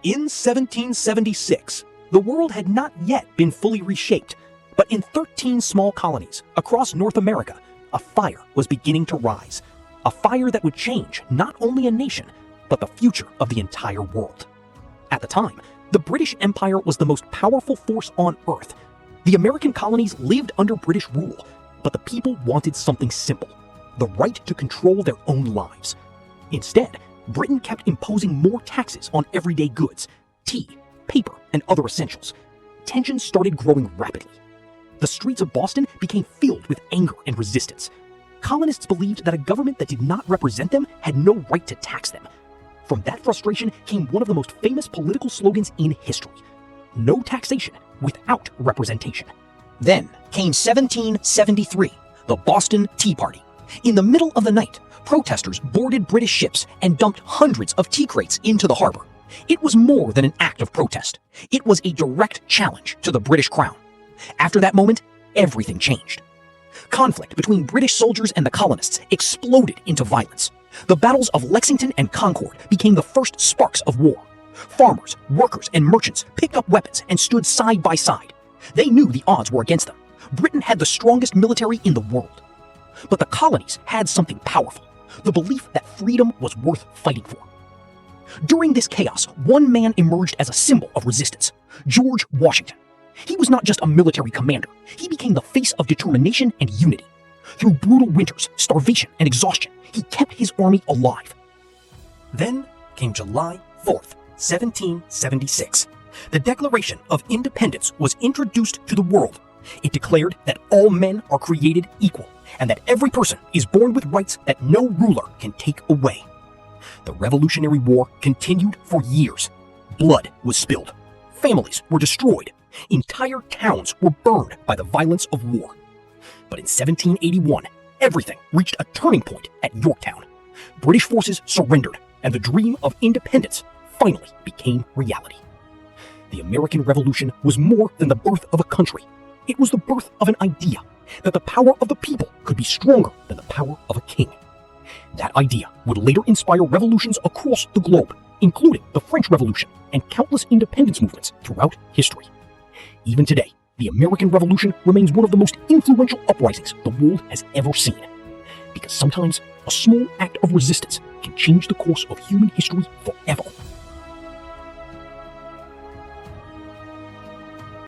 In 1776, the world had not yet been fully reshaped, but in 13 small colonies across North America, a fire was beginning to rise. A fire that would change not only a nation, but the future of the entire world. At the time, the British Empire was the most powerful force on Earth. The American colonies lived under British rule, but the people wanted something simple: the right to control their own lives. Instead, Britain kept imposing more taxes on everyday goods, tea, paper, and other essentials. Tensions started growing rapidly. The streets of Boston became filled with anger and resistance. Colonists believed that a government that did not represent them had no right to tax them. From that frustration came one of the most famous political slogans in history: no taxation without representation. Then came 1773, the Boston Tea Party. In the middle of the night, protesters boarded British ships and dumped hundreds of tea crates into the harbor. It was more than an act of protest. It was a direct challenge to the British Crown. After that moment, everything changed. Conflict between British soldiers and the colonists exploded into violence. The battles of Lexington and Concord became the first sparks of war. Farmers, workers, and merchants picked up weapons and stood side by side. They knew the odds were against them. Britain had the strongest military in the world. But the colonies had something powerful: the belief that freedom was worth fighting for. During this chaos, one man emerged as a symbol of resistance: George Washington. He was not just a military commander, he became the face of determination and unity. Through brutal winters, starvation, and exhaustion, he kept his army alive. Then came July 4th, 1776. The Declaration of Independence was introduced to the world. It declared that all men are created equal, and that every person is born with rights that no ruler can take away. The Revolutionary War continued for years. Blood was spilled. Families were destroyed. Entire towns were burned by the violence of war. But in 1781, everything reached a turning point at Yorktown. British forces surrendered, and the dream of independence finally became reality. The American Revolution was more than the birth of a country. It was the birth of an idea that the power of the people could be stronger than the power of a king. That idea would later inspire revolutions across the globe, including the French Revolution and countless independence movements throughout history. Even today, the American Revolution remains one of the most influential uprisings the world has ever seen. Because sometimes a small act of resistance can change the course of human history forever.